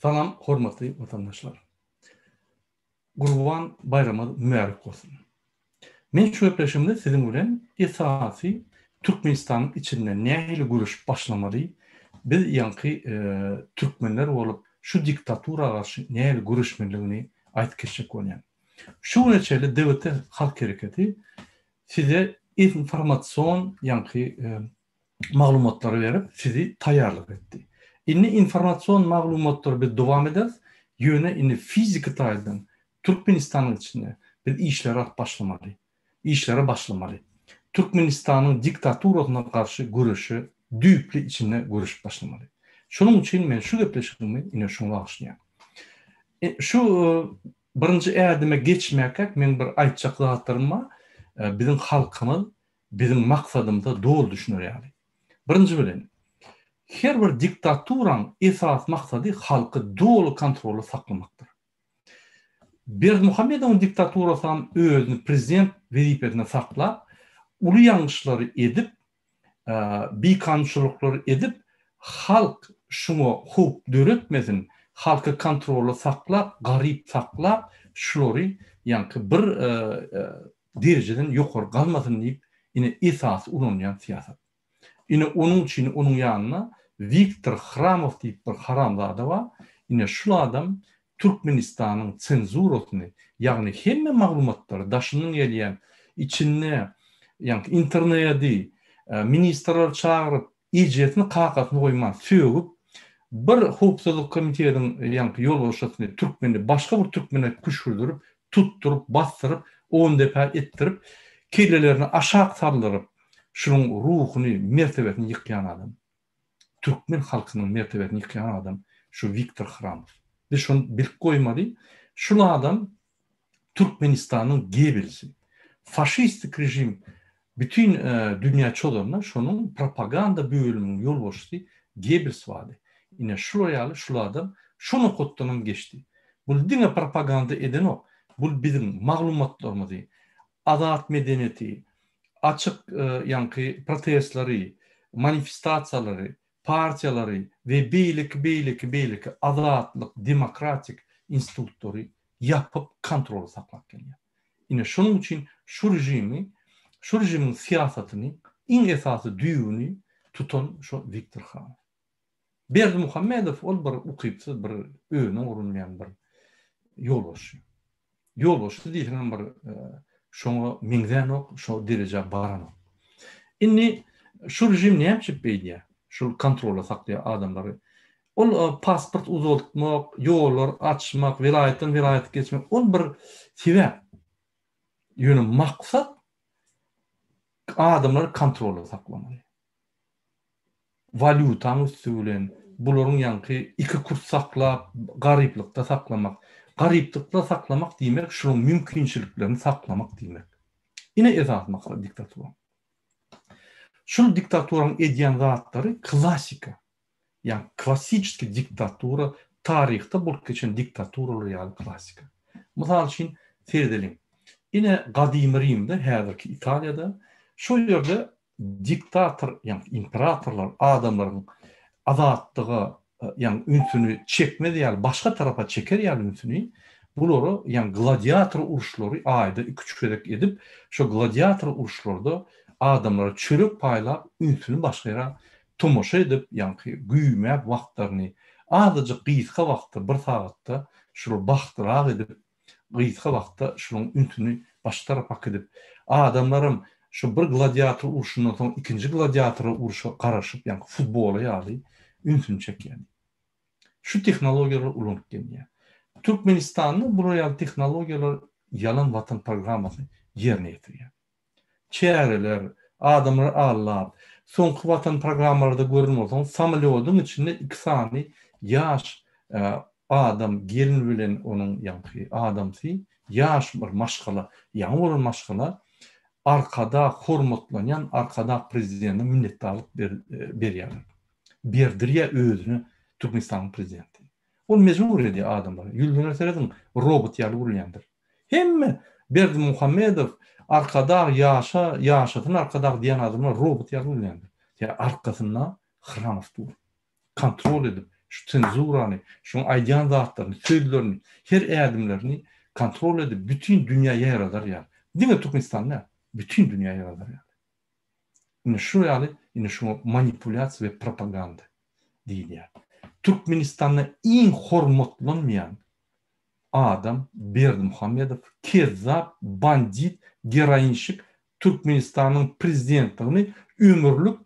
Salam, hormatly vatandaşlar. Gurban bayramı mübarek olsun. Men şu öpleşimde sizin bilen esasy Türkmenistan içinde nähili guruş başlamaly? Biz ýanky türkmenler bolup şu diktatura garşy nähili guruşmalygyny aýtyp geçmek bolýan. Şu neçeli dewlet halk hereketi size informasyon ýanky maglumatlary berip sizi taýýarlyk etdi. Inni informasyon maglumatlary biz dowam ederiz. Ýöne inni fizik taýdan Türkmenistanyň içinde biz işlere başlamaly. İşlere başlamaly. Türkmenistanyň diktaturasyna karşı guruşy düýpli içinde guruş başlamaly. Şonuň üçin men şu gepleşigimi ine şoňa bagşlaýan. Şu birinji ädime geçmäkek men bir aýtjak zatlarym bar. Bizim halkymyz bizim maksadymyza dol düşünýär. Birinji bilen her bir diktaturan esas maksady halky dolu kontrolü saklamakdyr. Berdimuhammedowyň diktaturasyny özüni prezident wezipetine saklap, uly ýangyşlary edip, bikançylyklary edip, halk şunu hup döretmesin, halky kontrolü saklap, garyp saklap, şulary ýanky bir derejeden ýokary galmasyn diýip, ine esas ulanýan siýasat. Ine onun için onun ýanyna Viktor Khramov diýip bir haramzada bar. Ine şul adam Türkmenistanyň senzurasyny, ýagny hemme maglumatlary daşynyň gelýän içinde ýanky interneti, ministrler çağırıp ýejetini kakasyna goýman sögüp bir howpsuzlyk komitetiň ýanky ýolbaşçysyny türkmeni başga bir türkmene küşürdirip, tutturup, bastyryp, 10 defa ettirip, kellelerini aşağı saldyryp, şunun ruhuny, mertebetini ýykýan adam. Türkmen halkynyň mertebetini ýykýan adam şu Viktor Khramov. Biz şunu bilip goýmaly. Şul adam Türkmenistanyň Gebelsi. Faşistik rejim bütün dünýä çollarına şonun propaganda bölüminiň ýolbaşçysy Gebels bardy. Ine şul ýaly şul adam şonu kotdanam geçdi. Bu diňe propaganda eden o. Bu bizim maglumatlarymyzy, adat medeniyeti, açık ýanky protestlary, manifestasiýalary, partiýalary we beýlik adatlyk, demokratik institutları ýapyp kontrol saklap gelýär. Ine şonuň üçin şu rejimiň siýasatyny iň esasy düýüni tutan şu Viktor Khan. Berdimuhammedow ol bir ukypsy bir öňe urulmayan bir ýolbaşçy. Ýolbaşçy diýilen bir şoňa miňden ok şo dereje baran. Inni şu rejim näme çyp beýdi? Şu kontrola saklayan adamları. Ol pasport uzatmak, ýollar açmak, vilayetten vilayet geçmek, ol bir sebäp. Ýöne maksat adamları kontrola saklamaly. Valyutany üstülen, bularyň ýanky iki kurs saklap, garyplykda saklamak. Garyplykda saklamak diýmek, şunun mümkinçiliklerini saklamak diýmek. Ine esas maksat diktatura. Şul diktaturanın edýän zatlary klassika. Yani klassik diktatura tarihte bolup geçen diktaturalar ýaly klassika. Mysal üçin Ferdelin. Ine gadim Rimde, häzirki Italiýada şu ýerde diktator, yani imperatorlar adamlaryň azatlygy, yani ünsünü çekmedi ýaly başga tarafa çeker ýaly ünsünü. Bulary yani gladiator uruşlary aýda 2 çörek edip, şu gladiator uruşlarda adamlara çörek paýlap, ünsünü başga ýere tomoşa edip, ýanky güýmäp wagtlaryny, azyjy gysga wagtda, 1 sagatda şunu baktyrak edip, gysga wagtda şunun ünsünü başga tarafa edip, adamlarym şu bir gladiator uruşundan soň ikinji gladiator uruşa garaşyp, ýanky futbola ýaly ünsünü çekýän. Şu tehnologiýalar ulanyp gelýär. Türkmenistanyň bu ýaly tehnologiýalar ýalan watan programmasy ýerine ýetirýär. Çäreler, adamlar allap, soňky watan programmalarda görülmesen, samolyotyň içinde 2 sany ýaş adam gelin bilen onuň ýanky adamsy, ýaş bir maşgala, ýaňy bir maşgala arkada hormatlanýan arkada prezidentine minnetdarlyk berýär. Berdirýär özüni Türkmenistanyň prezidenti. Ol mezmur edi adamlar. Ýüldüňe seredin robot ýaly urulýandyr. Hemme Berdimuhammedow arkada ýaşatyn arkada diýen adamlar robot ýaly urulýandyr. Ya arkasynda Khramov dur. Kontrol edip şu tenzurany, şu aýdýan zatlaryny, sözlerini, her ädimlerini kontrol edip bütün dünyaya yaradar ya. Diňe Türkmenistan ne? Bütün dünyaya yaradar ya. Ine şu ýaly, ine şu manipulasiýa we propaganda diýilýär. Türkmenistan'a en hormatlanmayan adam Berdimuhamedov, kezzap, bandit, geroinşik Türkmenistan'ın prezidentliğini ömürlük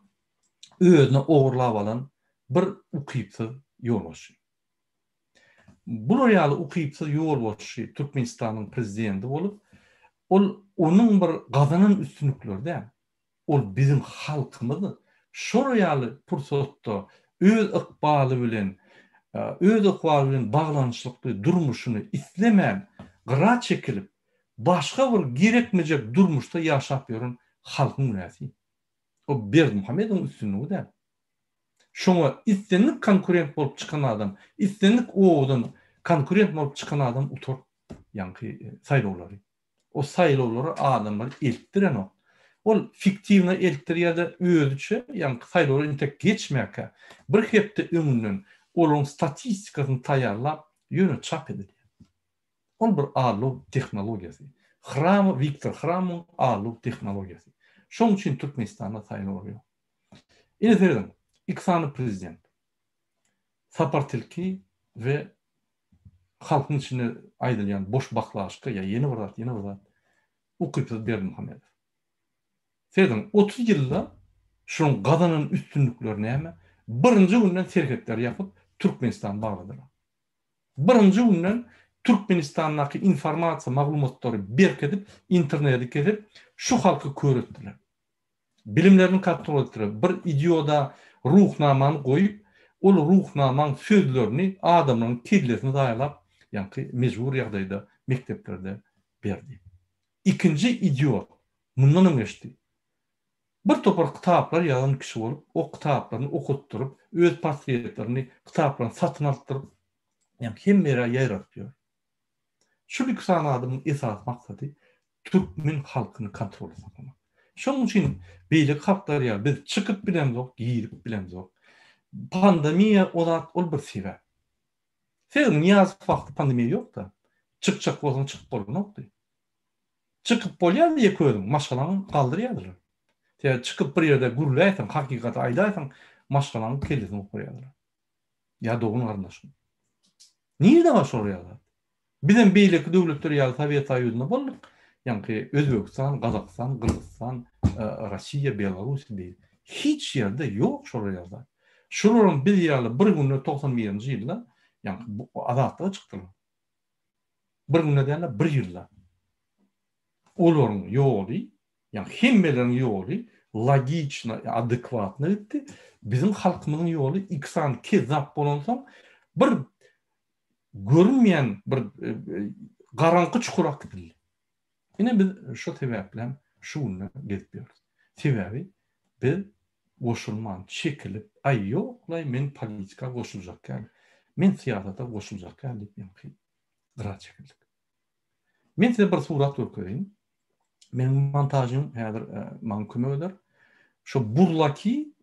özüne oğurlap alan bir ukypsy ýolbaşçy. Bu ýaly ukypsy ýolbaşçy Türkmenistan'ın prezidenti bolup, onun bir gazanan üstünlükleri de, ol bizim halkymyzy şo ýaly pursatda öz ykbaly bilen baglanşykly durmuşyny islemän, gyra çekilip, başga bir gerekmejek durmuşda ýaşap ýören halkyň näsi? O Berdimuhamedowyň üstünlügi de. Şoňa istenlik konkurent bolup çykan adam, istenlik oğudan konkurent bolup çykan adam utur. Ýani saýlawlary. O saýlawlary adamlar eltdiren o. Ol fiktiwne eltdirýärde özüçe, ýani saýlawlary intek geçmäke bir hepde öňünden olun statistikasyny taýýarlap ýöne çap edilýär. Ol bir alyw tehnologiýasy. Viktor Hramyň alyw tehnologiýasy. Şoň üçin Türkmenistanda saýlaw. Ine derdim, iki sany prezident. Sapartilki we halkyň içinde aýdylýan boş baklaşyka ýa ýeni bir zat. Ukypsy Berdimuhamedov. Derdim, 30 ýylda şoň gazanyň üstünlükleri näme? Birinji günden serhetler ýapyp Türkmenistan bagladylar. Birinji günden Türkmenistandaky informasiýa, maglumatlary berkedip, internetde kesip, şu halky köretdiler. Bilimlerini kontrol ettirip, bir idioda ruhnamany goýup, ol ruhnamanyň sözlerini adamlaryň kirlesine daýalap, ýani mejbur ýagdaýda mekteplerde berdi. İkinci idiot, mundan öňeşdi. Bir topar kitaplar ýazan kişi bolup, o kitaplaryny okutturup, öz portretlerini, kitaplaryny satyn aldyryp, ýani hemmere ýaýratýar. Şu bir kısa adamın esas maksady Türkmen halkyny kontrol etmek. Şoň üçin beýle halklar ýa biz çykyp bilemzok, giýip bilemzok. Pandemiýa ol bir sebäp. Sen ýaz wagty pandemiýa ýok da. Çyk bolsaň çykyp bolmokdy. Çykyp bolýar diýe köýdüm, maşgalany galdyrýardylar. Ýa çykyp bir ýerde gürläýsen, hakykaty aýdaýsan, maşgalany kellesine okurýardylar. Ýa dogun garnaşyn. Niýe de şol Bizden beýleki döwletler ýa Sowet Soýuzyna bolduk. Ýani Özbekistan, Gazakistan, Kırgızstan, Rossiya, Belarus diýip. Hiç ýerde ýok şol ýerler. Şolaryň bir ýaly bir günde 91-nji ýylda, ýani bu azatlyga çykdylar. Bir günde diýende bir ýylda. Olaryň ýoly, ýani hemmeleriň ýoly logiçna, adekwatna etdi. Bizim halkymyzyň ýoly iksan kezzap bolansoň bir görünmeyen bir garankı çukura gidildi. Yine biz şu sebäplen şunu getiriyoruz. Sebebi biz goşulman çekilip ay yoklay men politika goşuljakken, men siyasata goşuljakken diýip ýa-ni gyra çekildik. Men size bir surat görkeýin. Menin montajym häzir maňa kömek eder. Şu burlaki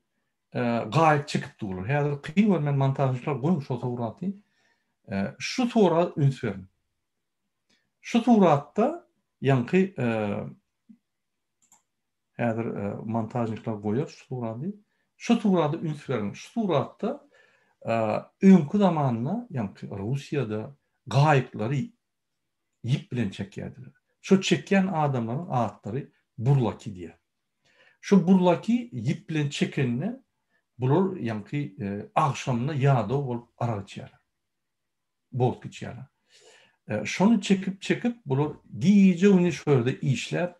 gaýyp çekip durur. Häzir kyn men montajylar goýup şu suraty. Şu surat ünsverin. Şu suratda ýani häzir montajniklar goýar şu suraty. Şu suraty ünsverin. Şu suratda öňkü zamanda ýani Russiýada gaýyplary ýip bilen çekýärdiler. Şu çekýän adamlaryň atlary burlaki diýer. Şu burlaki ýip bilen çekenine bular ýani agşamna ýada bolup ara içýär. Bol geçýär. Şonu çekip bular giýje uni şöyle işläp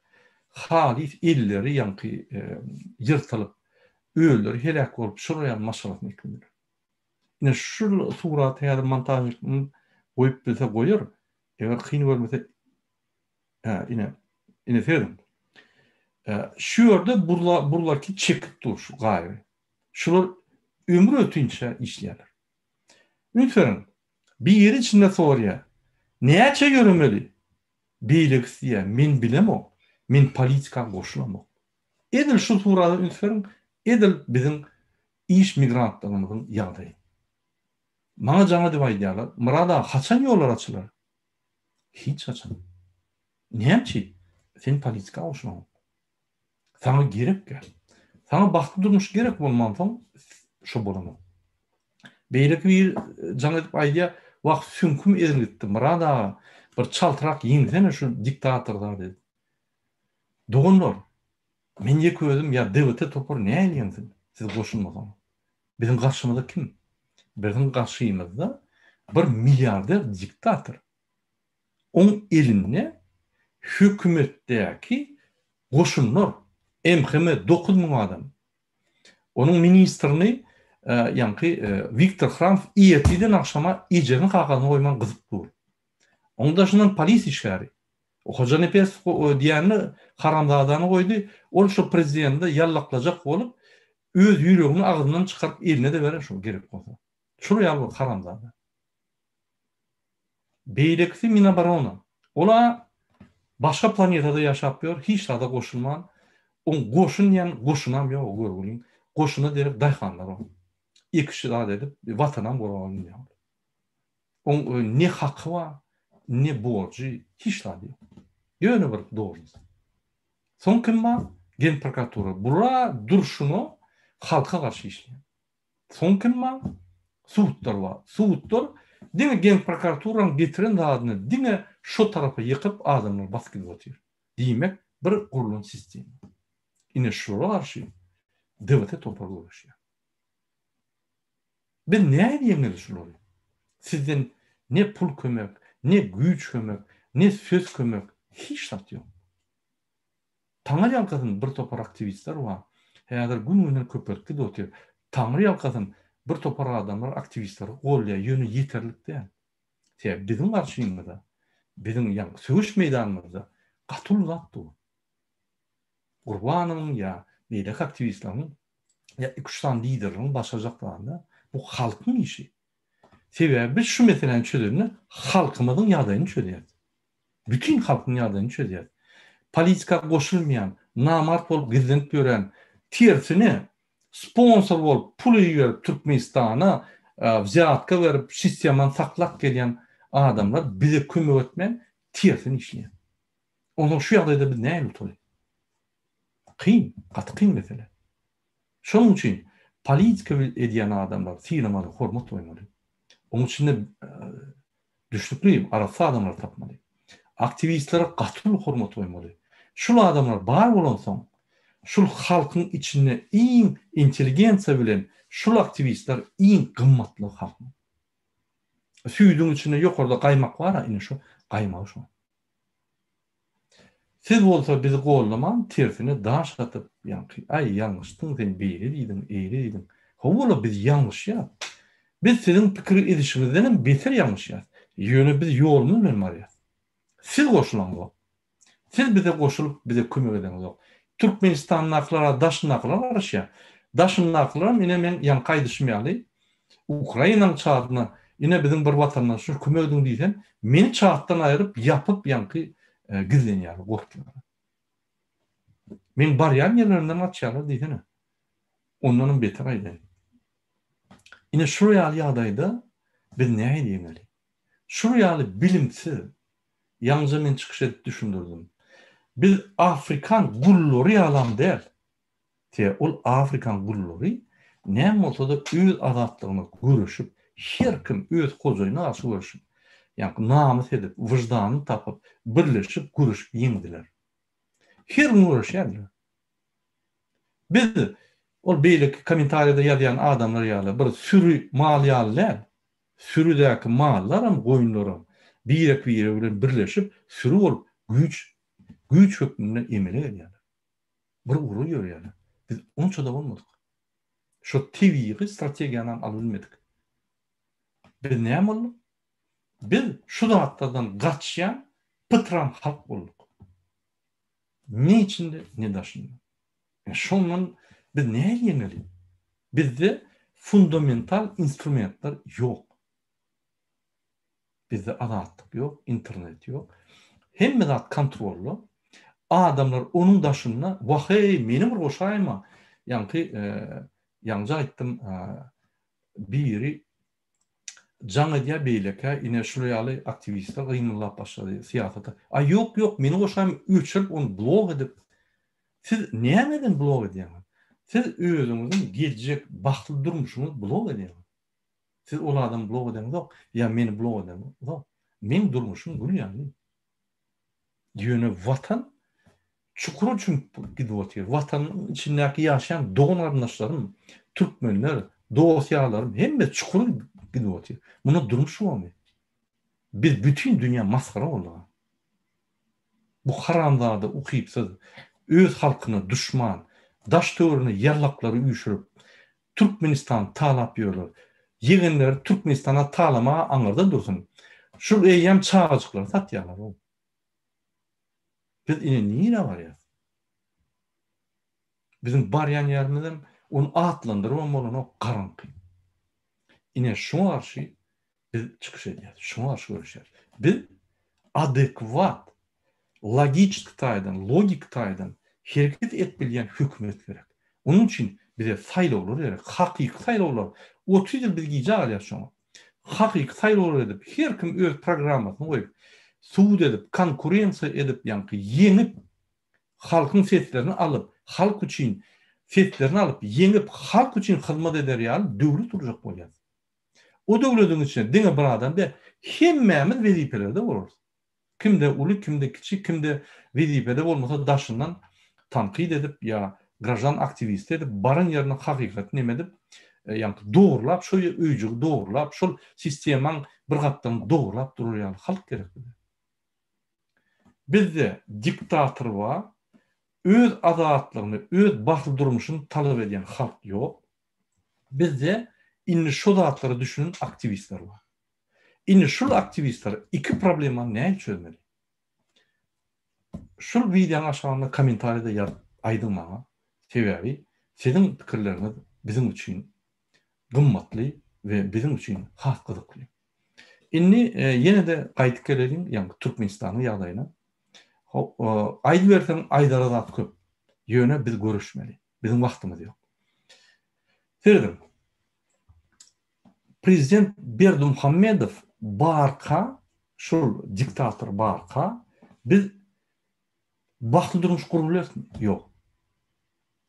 halis elleri ýani ýyrtylyp öldür helak bolup şuraya maşalat meklendir. Ine şu surat häzir montajyny goýup bilse goýar. Eger kyn görmese ine ferdim. Şu ýerde burlaki çekip dur şu gaýry. Şular ömrü ötünçe işlerler. Lütfen bir yer içinde soruya näçe görünmeli? Beýlekçiye men bilemo, men politika goşulamok. Edil şu surada lütfen edil bizim iş migrantlarımızın ýagdaýy. Maňa jana dip aýdýarlar. Murada haçan ýollar açylar? Hiç haçan. Näçi? Sen politika oşuň. Sana gerek gel. Sana bakty durmuş gerek bolmansoň şo bolanok. Beýleki bir jana dip aýdýar, wagt sünküm ezildi. Murada bir çaltyrak ýeňsene şu diktatorlar dedi. Dogonlar. Men ýek özüm ya devlete topar näýelýänsiň? Siz goşulmasaň. Bizim garşymyzda kim? Bizim garşymyzda bir milliarder diktator. On elinde hökümetdäki goşunlar MHM 9000 adam. Onun ministrini Viktor Kramf iyetiden akşama ijerini kakana koyman kızıp dur. Onda şundan polis işgari. O hoca nepes diýäni haramzadany koydu. Ol şu prezidenti yallaklayacak olup öz ýüregini agzyndan çykaryp eline de beren şu gerek bolsa. Şuru ýaly haramzada. Beýlekisi Minabarona. Ola başka planetada ýaşap ýör, hiç da goşulman. On goşun ýan goşunam ýok görgüliň. Goşuna derip daýhanlar o. İkisi daha edip vatanam goravalım ýa. On ne hakkı var, ne borcu, hiç da ýok. Ýöne bir dogry. Son kim var? Gen prokuratura. Bura durşunu halka karşı işleyen. Son kim var? Suudlar var. Suudlar diňe gen prokuraturanın getiren adyny diňe şu tarapy ýykyp adamlar baskyp otyr. Diýmek bir gurulun sistemi. Ine şura karşı devlete toparlı ulaşıyor. Ben ne edeyim şuları? Sizden ne pul kömek, ne güç kömek, ne söz kömek hiç tat yok. Taňry ýalkasyn bir topar aktivistler var. Häzir gün-günden köpelki de otyr. Taňry ýalkasyn bir topar adamlar aktivistler golya ýöne ýeterlik däl. Sebäp bizim garşymyzda, bizim ýa söwüş meýdanymyzda gatul zat dur. Gurbanyň ýa beýlek aktivistleriň ýa ikuştan liderleriň başajaklarynda bu halkyň işi. Sebäbi biz şu meselenin çözümünü halkymyzyň ýagdaýyny çözýär. Bütün halkyň ýagdaýyny çözýär. Politika goşulmayan, namart bolup gizlenip ýören, tersine sponsor bolup pul ýerip Türkmenistana wziyatka berip sistemany saklap gelýän adamlar bize kömek etmän tersine işleýär. Onu şu ýagdaýda biz näme etmeli? Kıyım, katı mesele. Şunun için politika edýän adamlar sinemaly hormat oýmaly. Onun için de düşnüklüyüm, arasy adamlar tapmaly. Aktivistlere gatyl hormat oýmaly. Şul adamlar bar bolansoň, şul halkyň içinde iň inteligensiýa bilen şul aktivistler iň gymmatly halk. Süýdüň içinde ýokarda gaýmak bar, ine şu gaýmak şu. Siz bolsa bizi gollaman tersine daş atıp ay ýalňyşdyň sen beýle diýdin, eýle diýdin. Howala biz ýalňyş ýa. Biz sizin pikir edişimizden beter ýalňyş ýa. Ýöne biz ýolumyz bilen barýar. Siz goşulan bol. Siz bize goşulup bize kömek eden yok. Türkmenistan naklara, daş naklara arışya. Daşın naklara yine men yan kaydışmayalı. Ukrayna'nın çağrına yine bizim bir vatandaşlar kömek edin diýsen, meni çağattan ayırıp yapıp yankı gizlen ýaly gorklar. Men barýan ýerlerinden atýarlar diýsene. Ondan beter aýdy. Yine şu ýagdaýda biz näme diýmeli? Şu ýaly bilimsiz ýalňyza men çykyş edip düşündirdim. Biz Afrikan gullary ýalam däl. Ol Afrikan gullary näme bolsa da öz azatlygyny görüşüp, her kim öz kozaýyna aşy görüşüp, ýa-ni namys edip, wyjdanyny tapyp, birleşip görüşüp ýeňdiler. Her gün görüşýärler. Biz ol beýleki kommentariýada ýazýan adamlar ýaly bir sürü mal ýaly, sürüdäki mallarym, goýunlarym birek bilen birleşip sürü bolup güç hökmüne emele edýärler. Bir uru ýörýärler. Biz onça da bolmadyk. Şo tebigy strategiýany albilmedik. Biz näme boldy? Biz şu zatlardan gaçýan pytram halk bolduk. Ne içinde, ne daşında. Şondan biz näme ýeňeli? Bizde fundamental instrumentler ýok. Bizde azatlyk ýok, internet ýok. Hemme zat kontrolly. Adamlar onun daşynda "Wahey, meni bir goşaýma." Ýa-ni ýalňyza aýtdym, biri Jaňa diýe beýleke ine şuly aktivistler gynulap başlady siyasata. Ay yok meni goşam öçürip onu blog edip siz nämeden blog edýäňiz? Siz özüňiziň geljek bagtly durmuşyňyzy blog edýäňiz. Siz olardan blog edýäňiz yok. Ya meni blog edýäňiz yok. Men durmuşum gülýärli. Ýöne watan çukur üçin gidip otyr. Watanyň içindäki ýaşaýan dogan arnaşlarym, türkmenler, dosýalarym hemme çukur gidip otyr. Buna durmuşum amy. Biz bütün dünya maskara boldy. Bu haramzada ukypsyz öz halkyny düşman, daş töwerini ýarlaklary üýşürip Türkmenistan talap ýörler. Ýegenler Türkmenistana talama aňyrda dursun. Şu eýem çağajyklar satýarlar o. Biz ine niýe barýar? Bizim barýan ýerimizden onu atlandyryp bolany garanky. Ine şoňa garşy biz çykyş edýär. Şoňa garşy görüşýär. Biz adekvat, logik taýdan hereket etbilýän hökümet gerek. Onun için bize saýlawlar gerek, hakyky saýlawlar. 30 ýyl biz giýjak şoňa. Hakyky saýlawlar edip, her kim öz programmasyny goýup, suwd edip, konkurensiýa edip, ýa-ni ýeňip, halkyň seslerini alıp, halk üçin seslerini alıp, ýeňip, halk üçin hyzmat eder ýaly döwlet durjak bolýar. O döwletiň içinde diňe bir adam de hemmemiz wezipelerde boluruz. Kimde uly, kimde kiçik, kimde wezipede bolmasa daşyndan tanqid edip ýa grajan aktivist edip barın ýerine hakykaty neme edip ýa-ni dogrulap, şo öýjügi dogrulap, şol sistemaň bir gatdan dogrulap durýan halk gerek. Bizde diktator var, öz azatlygyny, öz bagtly durmuşyny talap edýän halk ýok. Bizde inni şo zatlary düşünen aktivistler var. Inni şol aktivistler iki problema näme çözmeli? Şol videoň aşagynda kommentarda ýaz, aýdyň maňa. Sebebi sizin pikirleriniz bizim üçin gymmatly we bizim üçin has gyzykly. Inni ýene de gaýtyp gelelim, ýa-ni Türkmenistanyň ýagdaýyna. Aýdy berseň aýdara zat köp. Ýöne biz görüşmeli. Bizim wagtymyz ýok. Ferdim. Prezident Berdimuhammedow barka, şol diktator barka, biz wagtly durmuş gurulýar ýok.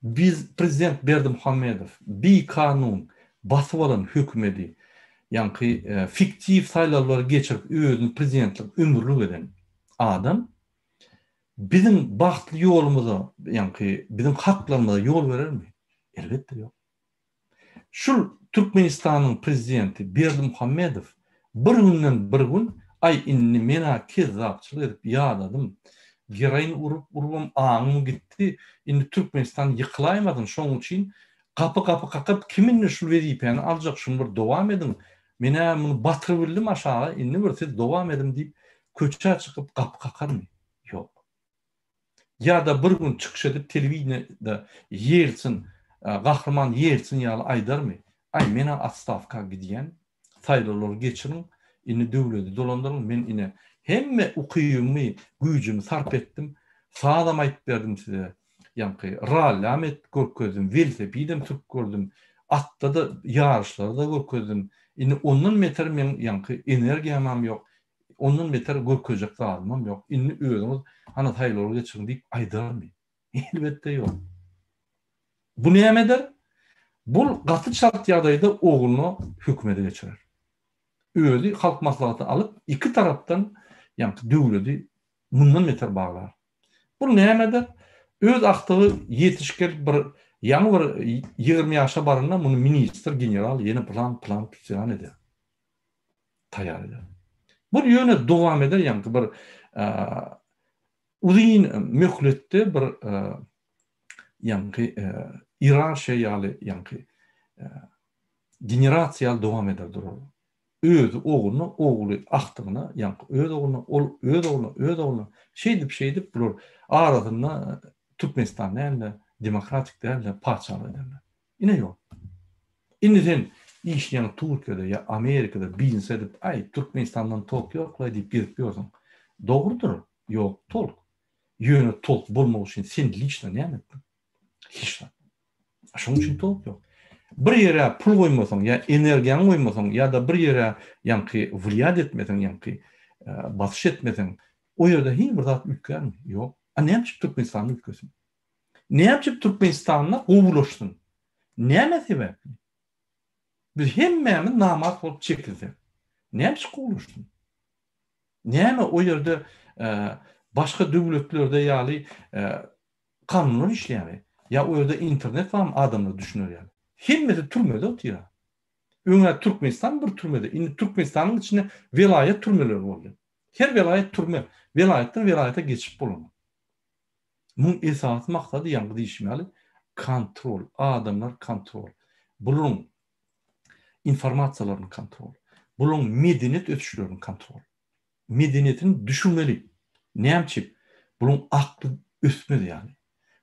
Biz prezident Berdimuhammedow bir kanun basyp alan hökümeti, ýa-ni fiktiv saýlawlar geçirip özüni prezidentlik ömürlük eden adam bizim wagtly ýolumyza, ýa-ni bizim haklarymyza ýol berermi? Elbetde ýok. Şol Türkmenistanyň prezidenti Berdimuhammedow bir günden bir gün ay inni mena kezzapçylyk edip ýadadym. Geraýyn urupam aňym gitdi. Indi Türkmenistan ýykylaýmadym. Şoň üçin kapy kakyp kiminni şol wezipeni aljak şunu bir dowam edin. Mene muny batyryp bildim aşağı. Indi bir siz dowam edim diýip köçe çykyp kapy kakarmy? Ýok. Ýa-da bir gün çykyş edip telewizionyda Yeltsin, gahrman Yeltsin ýaly aýdarmy? Ay mena atstavka gidýän, saýlawlar geçirin, indi döwleti dolandyryn, men ine hemme ukyýymy, güýjümi sarp etdim. Saadam aýtyp berdim size. Ýa-ni rallymet görkezdim, velosipedem türk gördüm. Atda da ýarışlarda görkezdim. Indi ondan beter men ýa-ni energiýam ýok. Ondan beter görkezjek zadym ýok. Indi özüňiz ana saýlawlar geçirin diýip aýdarmy? Elbetde ýok. Bu nämedir? Bu gaty şart ýagdaýda oğluny hökümete geçirer. Özü halk maslahaty alıp iki tarapdan ýa-ni döwleti mundan beter baglar. Bu nämedir? Öz aktygy ýetişkel bir ýaňy bir 20 ýaşa baranda muny minister, general ýene plan plan eder. Taýýar eder. Bu ýöne dowam eder, ýa-ni bir uzun möhletde bir ýa-ni iraşe ýaly, ýa-ni generasiýal dowam eder durar. Öz oğlu aktygyna, ýa-ni öz oğluny şeýdip bular aradyna Türkmenistan näme demokratik däle parçaly ederler. Ine ýok. Indi sen işleyen Türkiye'de ya Amerika'da bilinse edip ay Türkmenistan'dan tolk yok diýip gezip ýörseň. Dogrudur. Ýok tolk. Ýöne tolk bolmak üçin sen liçna näme etdiň? Hiç. Şoň üçin tolk ýok. bir yere pul koymasan ya energiýany koymasan ya da bir yere ýanky wiliýat etmesen ýanky basış etmesen o ýerde hiç bir zat ülkärmi? Ýok. Näme Türkmenistanyň ülkesi? Näme Türkmenistanyna gowulaşdyn? Näme sebäpli? Biz hemmämiz namaz bolup çekildik. Näme gowulaşdyn? Näme o ýerde başga döwletlerde ýaly kanunlar işleýär? Ya o ýerde internet barmy adamlar düşünýär ýaly? Hemmesi türmede oturuyor. Öňe Türkmenistan bir türmede. Indi Türkmenistanyň içinde vilayet türmeleri boldy. Her vilayet türme, vilayetten vilayete geçip bolany. Muň esas maksady ýa-ni diýişmeli kontrol, adamlar kontrol. Buluň informasiýalaryny kontrol. Buluň medeniýet ötüşlerini kontrol. Medeniýetini düşünmeli. Näçip? Buluň akly ösmeli ýaly.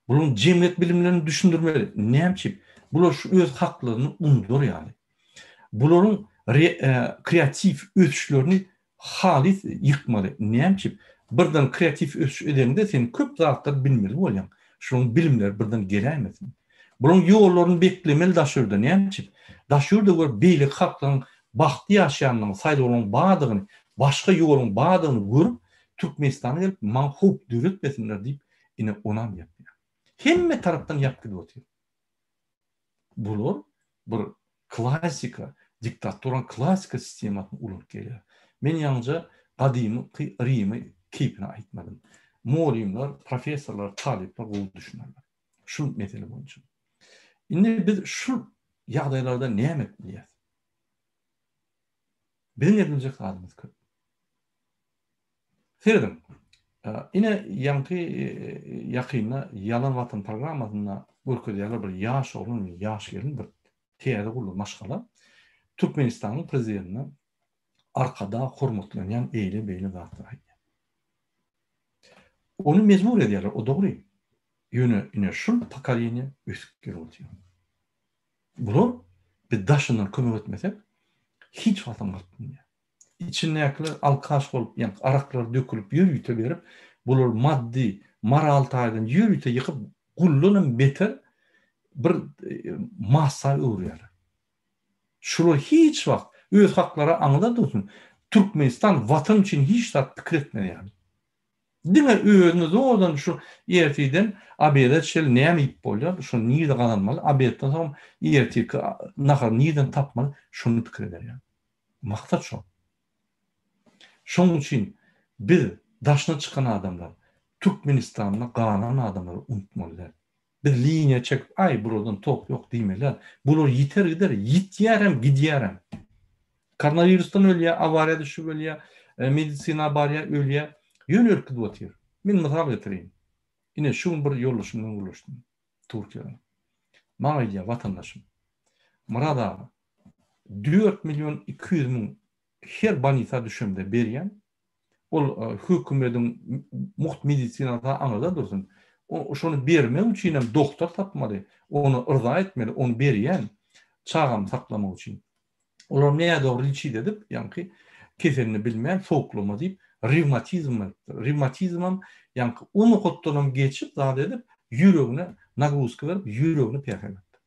Buluň jemgyýet bilimlerini düşündirmeli. Näçip? Bular şu öz haklaryny unutur ýaly. Bularyň kreatif ötüşlerini halis ýykmaly. Näçip? Birden kreatif ötüş edende sen köp zatlar bilmeli bolýan. Şonuň bilimleri birden gelämesin. Bularyň ýollaryny beklemeli daşyrda. Näçip? Daşyrda gör beýlik haklaryň bagty ýaşaýanyň saýlawyň badygyny, başga ýoluň badygyny görüp Türkmenistana gelip manhup döretmesinler diýip ine onam ýapýar. Hemme tarapdan ýapdy otyr. Bular bir klasika, diktatoran klasika sistematyny ulup gelýär. Men ýalnızca gadymy Rimy keypine aýtmadym. Molimler, professorlar, talipler bu düşünýärler. Şu mesele boýunça. Indi biz şu ýagdaýlarda näme etmeliyiz? Bizim ýerimize galymyz köp. Seyredin. Ine ýanky ýakynda Yalan Watan programasyna görkezýärler bir ýaş oğlun, ýaş gelin bir teýede gully maşgala. Türkmenistanyň prezidentine arkada hormatlanýan eýle-beýle zatlar. Onu mezmur edýärler, o dogry. Ýöne şul pokoleniýa ösüp gelýär. Bular bir daşyndan kömek etmesek hiç wagtym gatmýar. İçindekiler alkaş bolup, ýani araklar dökülüp ýürüýte berip, bular maddi, moral taýdan ýürüýte ýykyp, gullanyň beter bir massa öwrýär. Şular hiç wagt öz haklary aňda dursun. Türkmenistan watan üçin hiç zat pikir etmedi. Diňe özüňiz odan şu ýertiden ABD şel näme ip bolýar, şu niýde galanmaly, ABD'den soň ýertiki nahar niýden tapmaly, şunu pikir eder. Maksat şu. Şoň üçin biz daşna çykan adamlar, Türkmenistanyna galanan adamlary unutmalylar. Bir liniýa çekip, ay buradan top ýok diýmeler. Bular ýiter gider, ýitýärem, gidýärem. Koronavirusdan ölýär, awariýa düşüp ölýär, medisina barýar ölýär. Ýöne ürküp otyr. Men mysal getireyim. Ine şu bir ýollaşymdan gulaşdym. Türkiýede. Maňa ýa watandaşym. Murada 4.200.000 her banita düşümde berýän. Ol hökümetiň muht medisinada aňda dursun. O şonu bermek üçin hem doktor tapmaly. Onu ırza etmeli, onu berýän çağam saklamak üçin. Olar näme dogry içi edip, ýanky keselini bilmeýän soklama diýip revmatizm ýanky onu gotdanam geçip zat edip ýüregine nagruska berip ýüregini perheletti.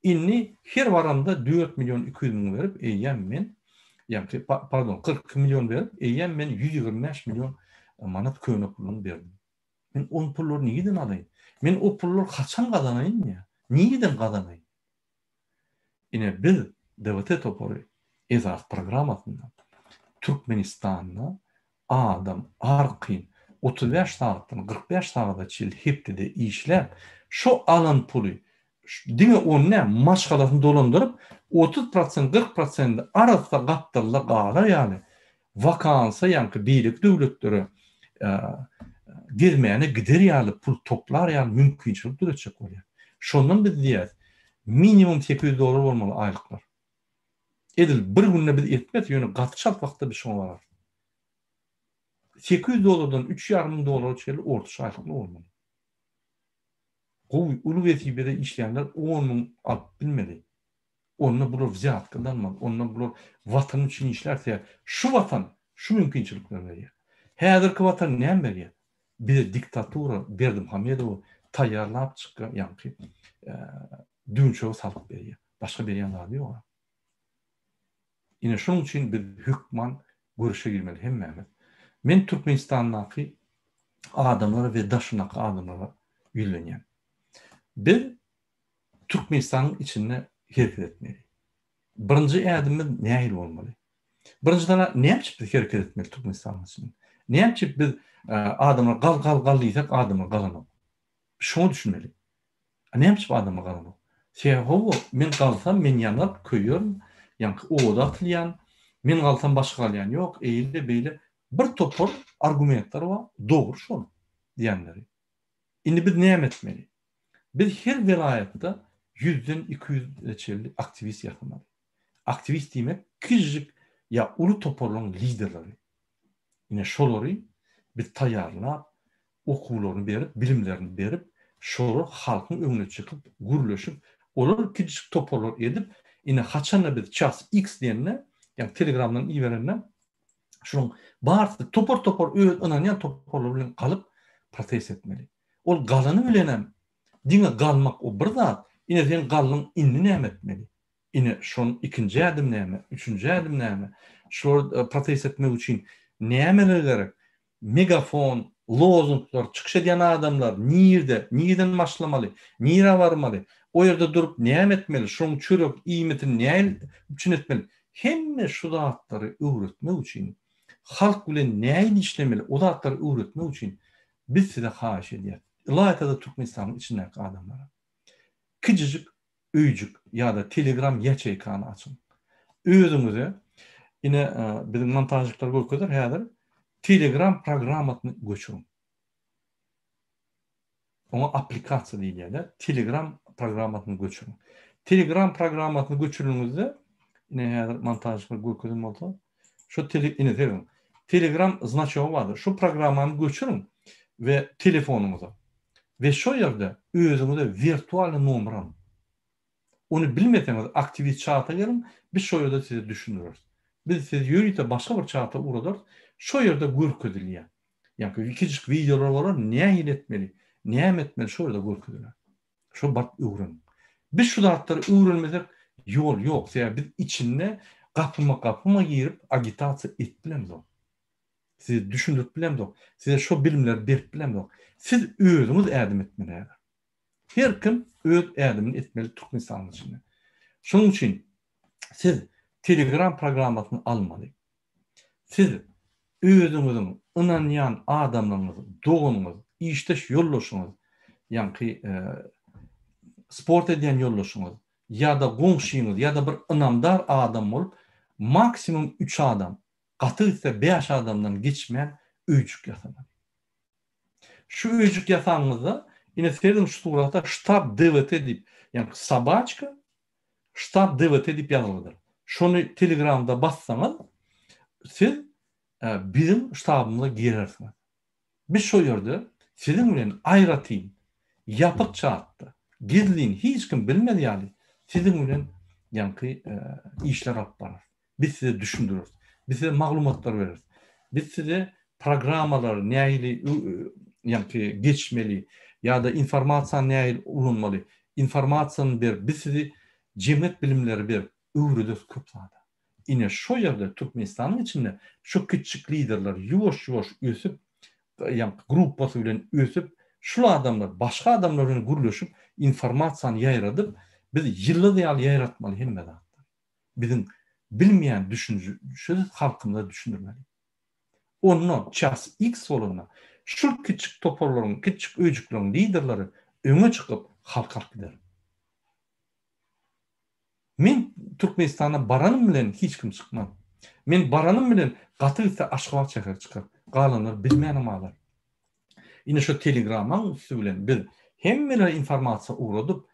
Inni her waranda 4.200.000 berip eýen men ýanky pardon 40 milyon berip eýen men 125 milyon manat köne pulunu berdim. Men o pullary niýeden alaýyn? Men o pullary kaçan gazanaýyn ýa? Niýeden gazanaýyn? Ine biz DVT topory esas programmasynda Türkmenistanyna adam arqyn 35 saatdan 45 saata çil hepdede işläp şu alan puly diňe onu maşgalasyny dolandyryp 30% 40% arasynda gapdyrla galar ýaly vakansa ýanky beýlik döwletleri gezmäne gider ýaly pul toplar ýaly mümkinçilik duratjak bolýar. Şondan biz diýär minimum $800 bolmaly aýlyklar. Edil bir günde biz etmez ýöne gatçal wagtda bir şoň bar. $800'dan $3.500 çeli orta aýlyklar bolmaly. Gowy uly wetibede işleýänler onu alyp bilmeli. Onu bular ziyat kıldanmalı. Onu bular vatan üçin işlerse şu vatan şu mümkinçilikler berýär. Häzirki watan näme berýär? Bir diktatura Berdim Hamedow taýýarlap çykýan ýanky düňçe salyp berýär. Başga berýän zady ýok. Ine şonuň üçin biz hükman görüşe girmeli hemmemiz. Men Türkmenistandaky adamlara we daşynaky adamlara ýülenýän. Biz Türkmenistanyň içinde hereket etmeli. Birinji ädimimiz nähil bolmaly? Birinjiden näçe biz hereket etmeli Türkmenistanyň içinde? Näçe biz adamlar gal diýsek adamlar galanyp. Şonu düşünmeli. Näçe bu adamlar galanyp? Seýhowo men galsam men ýanyp köýýär, ýa-ni oda atylýan, men galsam başga galýan. Ýok, eýilde beýle bir topar argumentler bar, dogry şol diýenleri. Indi biz näme etmeli? Biz her vilayetde 100'den 200 reçelli aktivist yapmalı. Aktivist demek küçük ya ulu toparlan liderleri. Yine şolary biz taýýarlap, okuwlaryny berip, bilimlerini berip, şolar halkyň öňüne çykyp, gürleşip, olar küçük toparlar edip, yine haçanla biz ças X diýenle, yani Telegramdan iýerenle, şonuň barçy topar önanýan toparlar bilen kalıp protest etmeli. Ol galany bilenem diňe galmak o bir zat, ine sen galnyň inni näme etmeli? Ine şoň ikinji ädim näme, üçünji ädim näme? Şol protest etmek üçin nämeler gerek? Megafon, lozunglar çykyş edýän adamlar nirden başlamaly, nire barmaly? O ýerde durup näme etmeli? Şoň çörek iýmitini näme üçin etmeli? Hemme şu zatlary öwretmek üçin, halk bilen näme işlemeli? O zatlary öwretmek üçin biz size haýyş edýär. Ilaytada Türkmenistan'ın içindeki adamlara. Küçücük, öýjük ya da Telegram ýaçeýkany açın. Özüňize yine bizim montajcılar görkezler häzir Telegram programmatyny göçürin. Ona aplikasiýa diýilýär. Telegram programmatyny göçürin. Telegram programmatyny göçürüňizde yine häzir montajcılar görkezler bolsa, şu Telegram znaçogy bardyr. Şu programmany göçürin ve telefonuňyza. Ve şu yerde özüňize virtual nomer alın. Onu bilmeseňiz aktivist çata gelin, biz şu yerde sizi düşünürüz. Biz sizi ýörüýte başga bir çata uradar, şu yerde görkezilýär. Ýa-ni küçük videolar bar, näme etmeli, näme etmeli şu yerde görkezilýär. Şu bak öwren. Biz şu zatları öwrenmesek ýol ýok. Sebäbi biz içinde gapyma girip agitasiýa etbilemiz. Sizi düşündürüp bilemiz. Size şu bilimler berip bilemiz. Siz özünüz ädim etmeli. Her kim öz ädimini etmeli Türkmenistan'ın içinde. Şunun için siz Telegram programmatyny almaly. Siz özüňiziň ynanýan adamlaryňyzy, dogunyňyzy, işdeş ýollaşyňyzy, ýa-ni sport edýän ýollaşyňyzy, ýa-da goňşyňyzy, ýa-da bir ynamdar adam bolup, maksimum 3 adam, gaty ise 5 adamdan geçmeýän öýjük ýasamaly. Şu öýjük ýasaňyzda ine serdim şu surata ştab DVT diýip, ýani sabaçka ştab DVT diýip ýazyldyr. Şonu Telegramda bassaňyz, siz bizim ştabymyza girersiniz. Biz şu ýerde siziň bilen aýratyn, ýapyk çatda, gizlin hiç kim bilmedi ýaly, siziň bilen ýani işler alyp barar. Biz size düşündürürüz. Biz size maglumatlar veririz. Biz size programmalar nähili ýani geçmeli ya da informasiýa nähili ulunmaly, informasiýany ber, biz sizi jemgyýet bilimleri ber, öwrüdüz köp zada. Ine şu ýerde Türkmenistanyň içinde şu küçük liderler ýuwaş ösüp, ýani gruppasy bilen ösüp, şu adamlar başga adamlar bilen gürleşip informasiýany ýaýradyp, biz ýyllar ýaýratmaly hemme zat. Bizim bilmeyen düşünce halkımda düşünürmeli. Onu ças X olana şu küçük toparların, küçük öýjüklerin liderleri öňe çykyp halka gider. Men Türkmenistana baranım bilen hiç kim çykmam. Men baranım bilen gatylsa Aşgabat şäher çykar. Galanlar bilmeýän amalar. Ine şu Telegram'an üstü bilen biz hemmeler informasiýa uradyp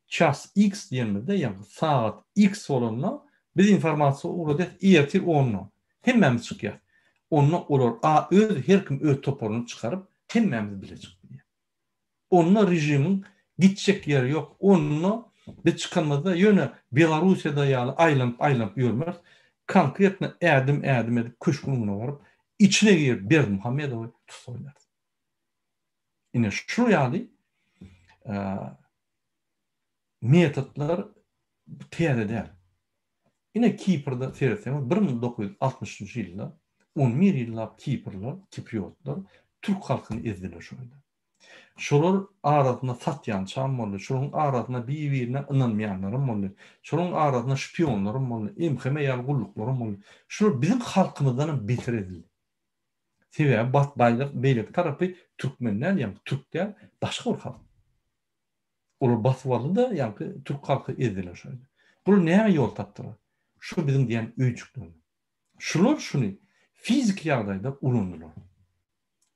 ças X diýenmede, ýani saat X olana biz informasiýa uradyk ýetir onu. Hemmemiz çykýar. Onu olar her kim öz toparyny çykaryp hemmemiz bilecek. Onunla rejimin gitjek ýeri ýok. Onu biz çykanmazda ýöne Belarusiýada ýaly aýlanıp ýörmez. Konkretne ädim edip köşküne baryp içine girip Berdimuhammedowy tutsaýlar. Ine şu ýaly metotlar täze däl. Ine Kiprda seýresem 1960-njy ýylda 11 ýyllap Kiprlar, Kipriotlar türk halkyny ezdiler şoýda. Şolar arasyna satýan çam boldy, şolaryň arasyna bir-birine ynanmaýanlarym boldy, şolaryň arasyna şpionlarym boldy, emheme ýaly gulluklarym boldy. Şolar bizim halkymyzdan beter edildi. Sebäbi batbaýlyk beýlik tarapy türkmenler, ýani türkler başga bir halk. Olar basyp aldy da, ýani türk halky ezdiler şoýda. Bul näme ýol tapdylar? Şu bizim diýen öýçükler. Şular şuny fizik ýagdaýda ulandylar.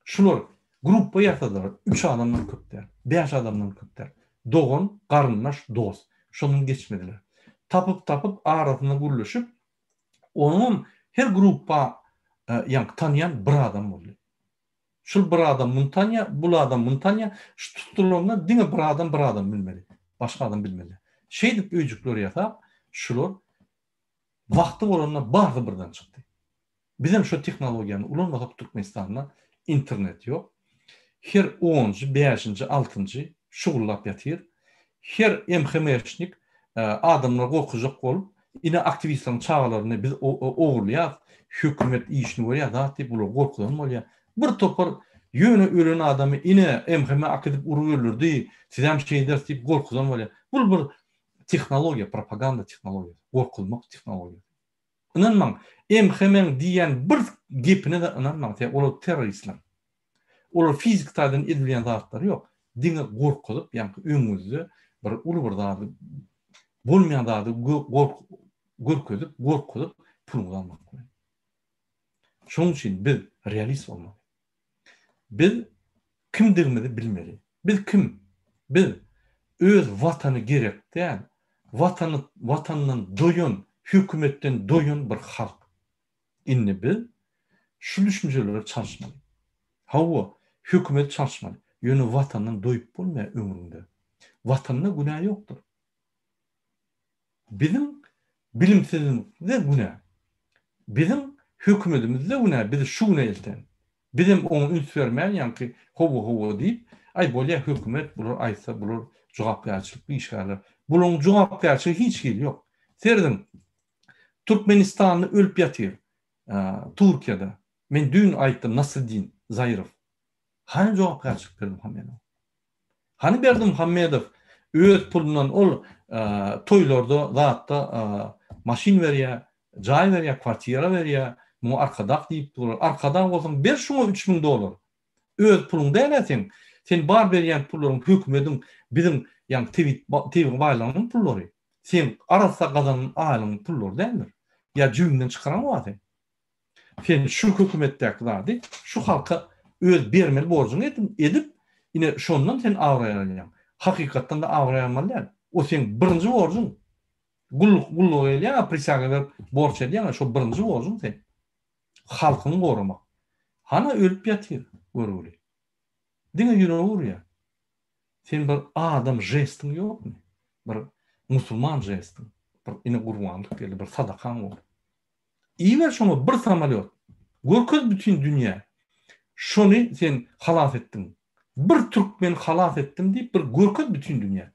Şular gruppa ýasadylar, 3 adamdan köpler, 5 adamdan köpler. Dogan, garyndaş, dost. Şonuň geçmediler. Tapyp arasyna guruluşyp, onun her gruppa ýani tanıyan bir adam boldy. Şul bir adam muny tanýa, bul adam muny tanýa, şu tutulanda diňe bir adam bilmeli. Başga adam bilmeli. Şeýdip öýjükler ýasap, şular wagty bolanda bardy birden çykdy. Bizim şu tehnologiýany ulanmasak Türkmenistanda internet yok. Her 10-njy, 5-nji, 6-njy şugullap ýatyr. Her emhemeşnik adamlar gorkujak bolup, ine aktivistleriň çağalaryny biz ogurlaýar, hökümet işini görýär, zat diýip bular gorkudan bolýar. Bir topar ýöne ölen adamy ine emheme akdyp urup öldürdi, sizem şeýder diýip gorkudan bolýar. Bu bir tehnologiýa, propaganda tehnologiýasy, gorkulmak tehnologiýasy. Inanmaň, emhemeň diýen bir gepine de inanmaň, olar terroristler. Olar fizik taýdan edilýän zatlar ýok. Diňe gorkulyp, ýani öňüňizde bir uly bir zat bolmaýan zady gorkulyp pul almak. Şoň üçin biz realist bolmaly. Biz kimdigimizi bilmeli. Biz kim? Biz öz watany gerek däl. Watanyň doýun, hökümetden doýun bir halk. Indi biz şu düşünjelere çalışmaly. Hawa hökümet çalışmaly. Ýöne watanyň doýup bolmaýar ömründe. Watanyna günah ýokdur. Bizim bilimsizligimizde günah. Bizim hökümetimizde günah. Biz şu günah elten. Bizim onu üns vermeýän, ýani howa diýip, ay bolýa hökümet bular aýtsa, bular jogapkärçilik bir iş garlar. Bularň jogapkärçiligi hiç hili ýok. Serdim Türkmenistany ölüp ýatyr. Türkiýede. Men dün aýtdym Nasruddin Zaýrov. Hani jogapkärçilik berdi Muhammedow? Hani berdi Muhammedow öz pulundan ol toýlarda, zatda maşin berýär, jaý berýär, kwartira berýär, mu arkadak diýip durar. Arkadan bolsaň ber şoňa $3000. Öz puluňda eläseň, sen bar berýän pullaryň hökümetiň bizim ýani TV baýlanyň pullary. Sen arasa gazanyň aýlyň pullary däldir. Ya jüňden çykaran wagty. Sen şu hökümetdäki zady, şu halka öz bermeli borcuny edip, ine şondan sen awraýarlan. Hakykatdan da awraýarmaly. O sen birinji borcun. Gulluk elýär, prisaga berip borç edýän, şo birinji borcun sen. Halkyny gorumak. Hana ölüp ýatyr görüli. Diňe ýüregi urýar. Sen bir adam jestin ýokmy? Bir musulman jestin. Bir ine gurbanlyk geldi, bir sadakan bol. İýber şoňa bir samalyot. Görköz bütün dünýä. Şonu sen halas etdiň. Bir türkmen halas etdim diýip bir görköz bütün dünýä.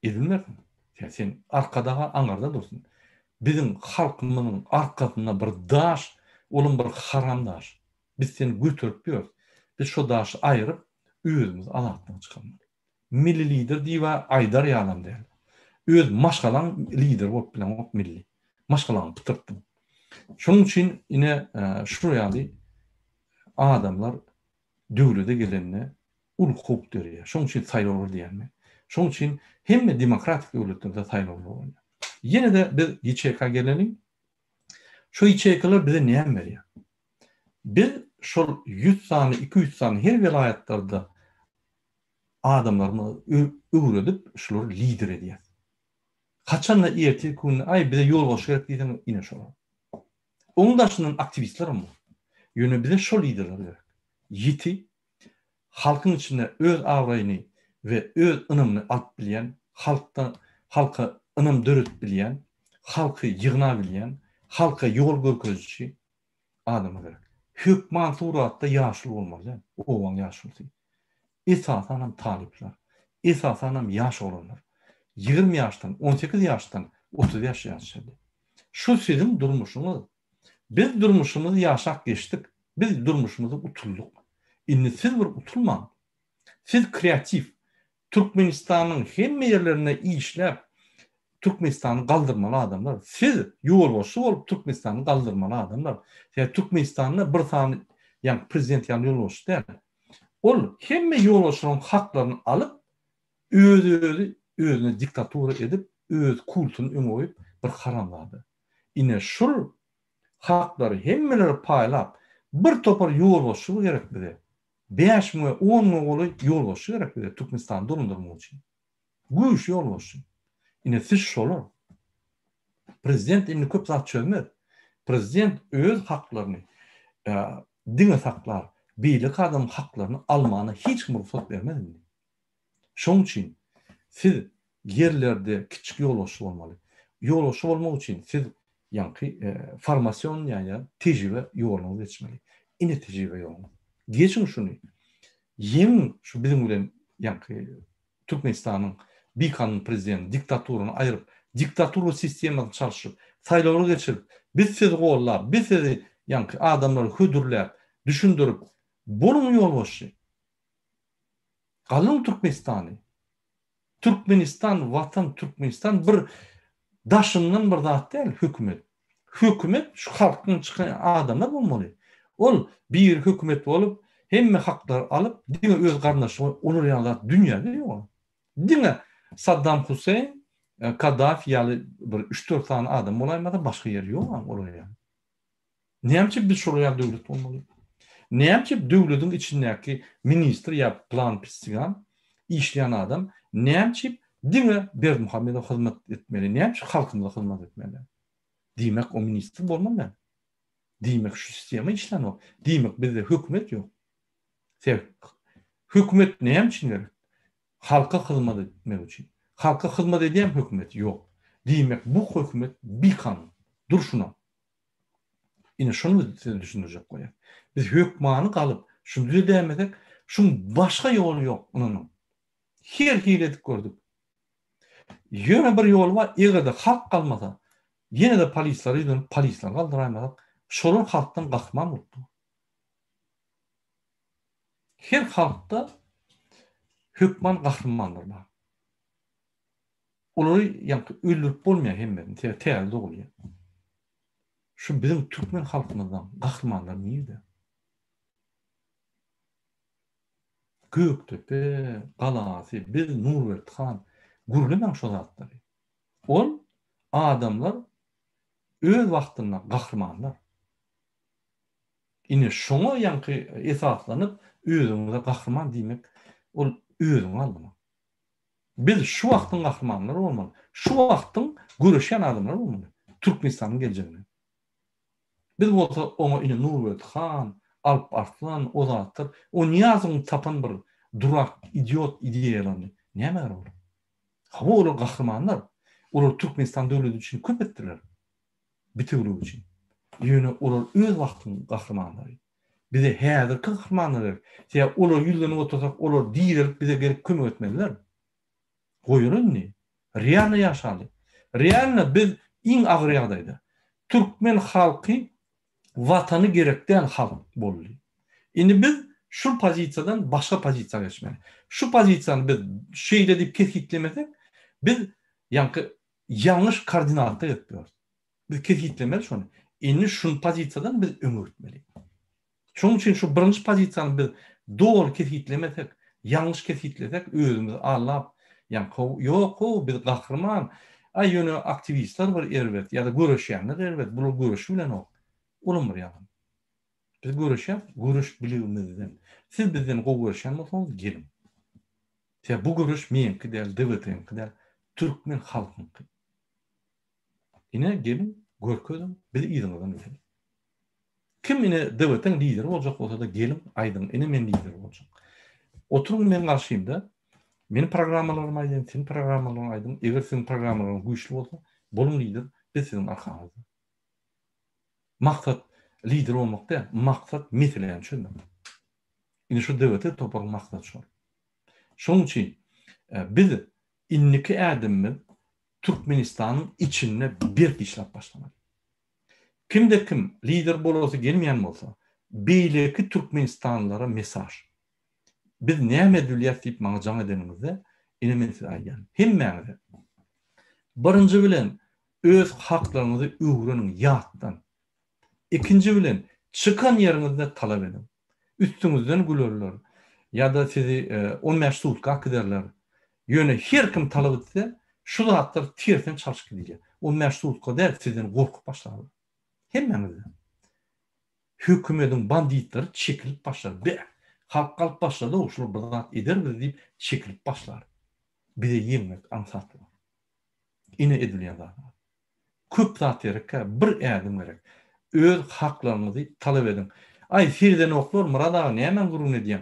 Edilmersin. Sen arkadaga aňarda dursun. Bizim halkymyzyň arkasyna bir daş, olum bir haram daş. Biz seni götürüp ýör. Biz şo daşy aýryp özümiz alatdan çykamaly. Milli lider diýip aýdar ýalam däl. Öz maşgalan lider bolup bilen milli. Maşgalan pytyrtdy. Şonuň üçin ine şu ýaly adamlar döwlete gelenine ul huk derýär. Şonuň üçin saýlawlar diýermi? Şonuň üçin hemme demokratik döwletlerde saýlawlar bolýar. Yine de biz YÇK gelelim. Şu YÇK'lar bize näme berýär? Biz şol 100 sany, 200 sany her vilayetlarda adamlarmy öwredip şolary lider edýär. Kaçanla ertesi gün ay bize yol goşýar diýsen ine şol. Onuň daşyndan aktivistler mi? Ýöne bize şol liderler gerek. Ýiti halkyň içinde öz awraýyny we öz ynymyny alyp bilýän, halka ynym dörüp bilýän, halky ýygna bilýän, halka ýol görkezçi adam gerek. Hökman suratda ýaşly bolmaly. Owan ýaşly. Esasan talipler. esasanam yaş olanlar. 20 yaştan, 18 yaştan, 30 yaş yaşadı. Şu sizin durmuşunuz. Biz durmuşumuzu yaşak geçtik. Biz durmuşumuzu utulduk. Indi siz bir utulman. Siz kreatif. Türkmenistan'ın hem yerlerine işlep Türkmenistan'ı kaldırmalı adamlar. Siz yol boşu olup Türkmenistan'ı kaldırmalı adamlar. Yani Türkmenistan'ı bir tane yani prezident yani yol boşu değil. Ol hem yol boşunun haklarını alıp özüne diktatura edip öz kultunu öňoýüp bir haramladı. Ine şur hakları hemmeleri paýlap bir topar yol boşu gerek bide. 5 mi 10 mi goly yol boşu gerek bide Türkmenistan durundurmak üçin. Güýş yol boşu. Ine siz şolar. Prezident indi köp zat çözmez. Prezident öz haklarını diňe saklar, beýlik adam haklaryny almana hiç kim ruhsat bermez. Şoň üçin siz yerlerde kiçik ýolbaşçy bolmaly. Ýolbaşçy bolmak üçin siz ýanky formasion ýa-da tejribe ýoluny geçmeli. Ine tejribe ýoluny. Geçin şunu. Ýeň şu bizim bilen ýanky Türkmenistanyň Bikanın prezidenti diktaturyny aýryp, diktatura sistemasyny çalyşyp, saýlawlar geçirip, biz sizi gollap, biz sizi ýanky adamlary hödürläp, düşündirip, bunun ýolbaşçy. Galyň Türkmenistany. Türkmenistan, vatan Türkmenistan bir daşından bir zat değil, hükümet. Hükümet şu halkın çıkan adamlar bolmaly. Ol bir hükümet bolup, hemme haklar alıp, diňe öz garnaşy olur ýa-da dünýäde ýok. Diňe Saddam Hüseyin, Kaddafi ýaly bir 3-4 tane adam bolaýmada başga ýer ýok bolýar. Näçe biz şuraya döwlet bolmaly? Näçe döwletiň içindäki ministr ýa plan pisigan işleyen adam näçe diňe Berdimuhammedow hyzmat etmeli, näçe halkymyza hyzmat etmeli. Diýmek o ministr bolmaly. Diýmek şu sistema işlenok. Diýmek bizde hökümet ýok. Hökümet näme üçin gerek? Halka hyzmat etmek üçin. Halka hyzmat edýän hökümet ýok. Diýmek bu hökümet bikan durşuna. Ine şunu siz düşündirjek goýar. Biz hökmany galyp şunu diýmedek, şun başga ýoly ýok onuň. Her hiledik gördük. Ýöne bir ýol bar, egerde halk kalmasa, ýene de polisler ýdyn, polisler galdyraýmasak, şolar halkdan gahman boldy. Her halkda hökman gahmandyr bar. Olary ýa-da öldürip bolmaýar hemmerini, täze bolýar. Şu bizim Türkmen halkymyzdan gahmanlar niýede? Göktepe, Galasy, biz Nurberthan, gurulman şu zatlary. Ol adamlar öz wagtynda gahmanlar. Ine şoňa ýanky esaslanyp özüňize gahman diýmek, ol özüň aldyma. Biz şu wagtyň gahmanlary bolmaly. Şu wagtyň görüşen adamlar bolmaly. Türkmenistanyň geljegine. Biz bolsa oňa ine Nurberthan, Alp Arslan, o zatlar, o niýazyň tapan bir durak, idiot ideýalaryny näme bar? Hawa olar gahmanlar, olar Türkmenistan döwleti üçin köp etdiler. Bitiwrigi üçin. Ýöne olar öz wagtynyň gahmanlary. Bize häzir gahmanlar, ýa olar ýüzlerini otursak, olar diýerip bize gelip kömek etmeliler. Goýurun ni? Realny ýaşaly. Realny biz iň agyr ýagdaýda Türkmen halky watany gerekden halk boldy. Indi biz şu pozisiýadan başga pozisiýaga geçmeli. Şu pozisiýany biz şeýle diýip kesgitlemesek, biz ýanky ýalňyş koordinatda etdiler. Biz kesgitlemeli şonu. Indi şu pozisiýadan biz öňe gitmeli. Şoň üçin şu birinji pozisiýany biz dogry kesgitlemesek, ýalňyş kesgitlesek, özümizi allap, ýanky ýok, biz gahryman, ýöne aktivistler bir erbet ýa-da görüşýänler erbet, bular görüşü bilen ok. Olumur ýagyn. Biz görüşýär, görüş biligimizden. Siz bizden görüşýän bolsaňyz gelin. Bu görüş menki däl, dewletiniňki däl, Türkmen halkyňky. Ine gelin, görkezim, biz ýygyňyzdan öýelim. Kim ine dewletiň lideri boljak bolsa da gelin, aýdyn, ine men lider boljak. Oturuň men garşymda, meni programmalarymy aýdym, senin programmalaryny aýdym. Eger senin programmalaryň güýçli bolsa, bolun lider, biz sizin arkaňyzda. Maksat lider olmak değil, maksat meseleyen şundan. Ine şu devlete topar maksat şu. Şoň üçin Biz inniki erdimmiz Türkmenistan'ın içine bir işlep başlamadı. Kimde kim lider bolsa gelmeyen bolsa beýleki Türkmenistanlara mesaj. Biz näme edilýär diýip maňa jaň edenimizde ine men size aýdýan. Hemmäňize birinji bilen öz haklaryňyzy öwrenin ýatdan. İkinci bilen çıkan ýeriňizde talap edin. Üstüňizden gülerler. Ya da sizi 10 meşrutka giderler. Ýöne her kim talap etse şu zatlar tersen çalyşyp gidýär. O meşrutka der sizden gorkup başlar. Hemmäňize. Hökümetin banditleri çekilip başlar. Be, halk kalıp başladı, o şunu bırak ederdir deyip çekilip başlar. Bize yemek ansatlı. İne edilýän zat. Köp zat gerek, bir ädim gerek. Öz haklarınızı talep edin. Ay firden oklar Murad ağa näme gurun edýän?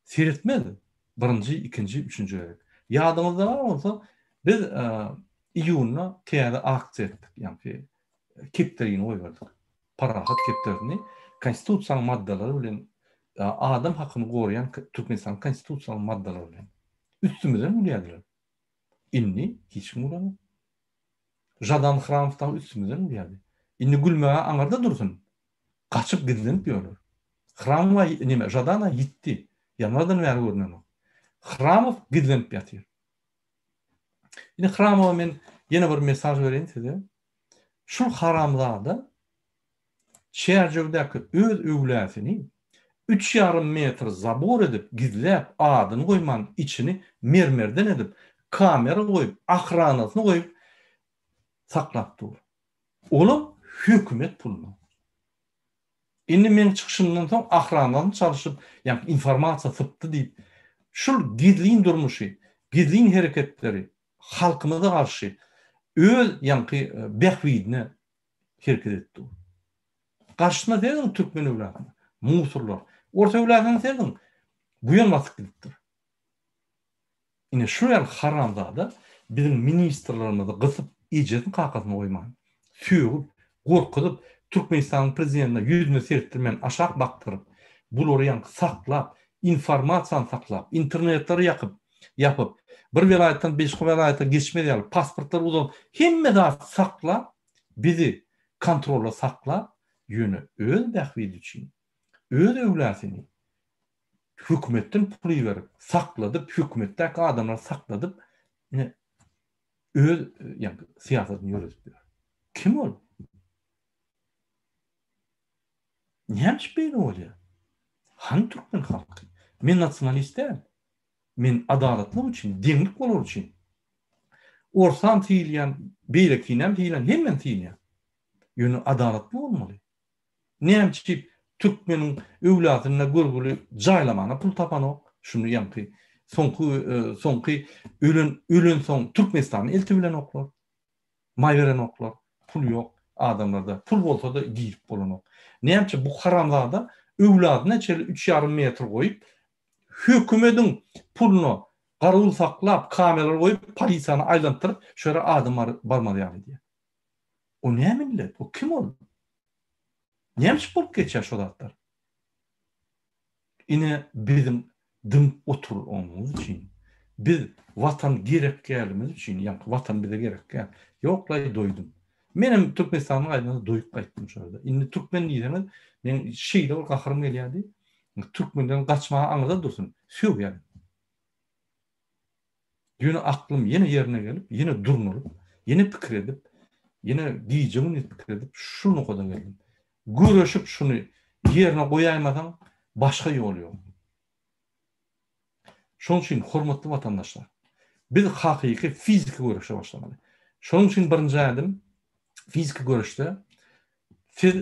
Seretmedi. Birinci, ikinci, üçüncü gerek. Ýadymyzda bar bolsa biz iýunna täze aksiýa etdik. Ýani kepterini oýberdik. Parahat kepterini konstitusiýal maddalary bilen adam hakyny goraýan Türkmenistan konstitusiýal maddalary bilen üstümizden ulýadylar. Inni hiç kim ulanmaz. Jadan Hramowdan üstümizden ulýady. Inni gülmäge aňarda dursun. Kaçıp gidilip ýöler. Hramowa nime Jadana gitti. Ýanardan bäri görnän. Hramow gidilip ýatyr. Inni Hramowa men ýene bir mesaj berýän size. Şu haramzada şäherjewdäki öz öwläsini 3,5 metr zabor edip gizläp adyny goýman içini mermerden edip kamera goýup ahranasyny goýup saklap dur. Olam hökümet pulunu. Inni men çykyşymdan soň ahranasyny çalyşyp, ýani informasiýa sypdy diýip şu gizliň durmuşy, gizliň hereketleri halkymyza garşy öz ýani behwidine hereket etdi. Karşısına dedim Türkmen evladyny, musurlar. Orta evladyny dedim, bu ýol basyp gidipdir. Ine şu ýer haramzada bizim ministrlerimizi gysyp ijedin kakasyna goýman. Süýüp, gorkudyp Türkmenistanyň prezidentine ýüzüne sertdirmen aşak baktyryp, bulary ýa saklap, informasiýany saklap, internetleri ýapyp, bir welaýatdan beşki welaýata geçmedi pasportlar uzak, hemme zat saklap, bizi kontrolla saklap, ýöne öz behwidi üçin, öz öwläsini hökümetden pul berip, sakladyp, hökümetdäki adamlar sakladyp, öz ýani siýasatyny ýöretip. Kim ol? Näme beýle bolýar? Han Türkmen halky. Men nasionalistdäm. Men adalatlyk üçin, deňlik bolar üçin. Orsan tiýilýän, beýlekinem tiýilýän, hemmen tiýilýän. Ýöne adalatly bolmaly. Näme Türkmeniň öwladyna görgüli jaýlamana pul tapanok, şunu ýa-ni soňky ölen soň Türkmenistanyň elti bilen oklar. Maý beren oklar, pul ýok adamlarda. Pul bolsa da giýip bolanok. Näme bu haramzada öwladyna 3,5 metr goýup, hökümetiň puluny garawul saklap, kameralar goýup, polisiýany aýlantyryp, şöyle adamlar barmady ýaly. O näme millet? O kim ol? Näme bolup geçýär şu zatlar? Ine bizim dım otur olmamız için, biz vatan gerek gelmemiz için, yani vatan bize gerek gel. Yoklay doydum. Benim Türkmenistan'ın aydınlığı doyup kayıttım şurada. İndi Türkmen diyeceğiniz, benim şeyle ol kahrım geliyadi. Türkmen'den kaçmaya anıda dursun. Söv yani. Yine aklım yine yerine gelip, yine durnurup, yine pikir edip, yine diyeceğimi pikir edip, şunu kadar geldim. Görüşüp şunu yerine koyaymadan başka yol yok. Şonun için hormatly vatandaşlar, biz hakiki fiziki görüşe başlamalı. Şonun için birinci adım fiziki görüşte siz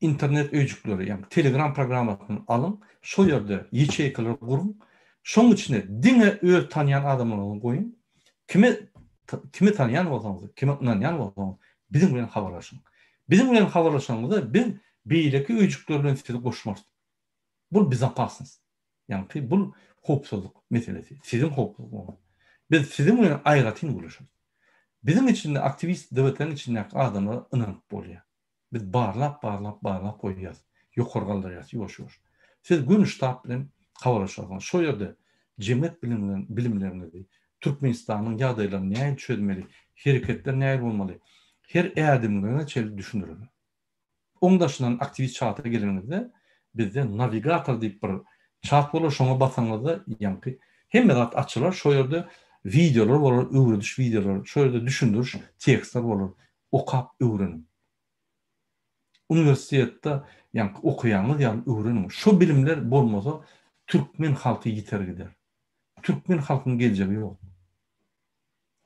internet öýjükleri, yani Telegram programmasyny alın, şu yerde ýeçeýkeler gurun, şoň içine diňe öz tanıyan adamlaryny goýun. Kimi tanıyan bolsaňyz, kimi inanýan bolsaňyz, bizim bilen habarlaşyň. Bizim bilen habarlaşýanymyzda biz beýleki öýjükler bilen sizi goşmarys. Bu bizapasnys. Yani bu hopsuzluk meselesi. Sizin hopsuzluğunuz. Biz sizin bilen aýratyn görüşýüz. Bizim içinde aktivist devletlerin içindeki adamlar inanıp bolýar. Biz barlap goýýas. Ýokargaldarýas, ýoş. Siz gün ştab bilen habarlaşasyňyz. Şu ýerde cemiyet bilimlerini, Türkmenistan'ın ýagdaýlaryny näme çözmeli, hereketler näme bolmaly, her ädimlerine çel düşündürür. Oňdaşynyň aktivist çata geleninde bizde navigator diýip bir çat bolar, şoňa basaňyzda ýanky hemme zat açylar, şo ýerde videolar bolar, öwrediş videolar, şo ýerde düşündürüş tekstler bolar. Okap öwrenin. Uniwersitetde ýanky okuýanlar ýa-ni öwrenin. Şu bilimler bolmasa türkmen halky ýiter gider. Türkmen halkynyň geljegi ýok.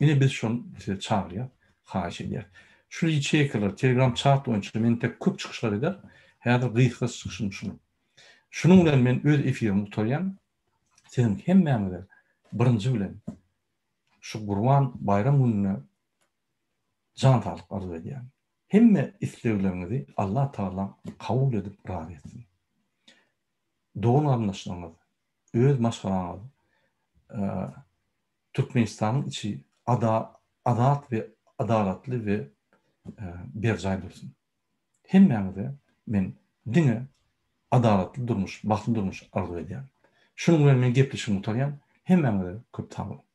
Ine biz şonu çağırýar, haýyş edýär. Şu çekeler, Telegram chat boýunça men tek köp çykyşlar eder. Häzir gyýyk çykyşym şunu. Şunun bilen men öz efirimi tutarýan. Senin hemmäňize birinji bilen şu Gurban bayram gününe can sağlyk arzu edýär. Hemme isleglerinizi Allah Taala kabul edip razı etsin. Doğru anlaşılmalı. Öz maşgalaňyz Türkmenistan'ın içi adalet ve adaletli ve bir jaý dursun. Hemmäňize men diňe adaletli durmuş, bakly durmuş arzu edýär. Şunu bilen men gepleşimi tutarýan. Hemmäňize köp sag bolun.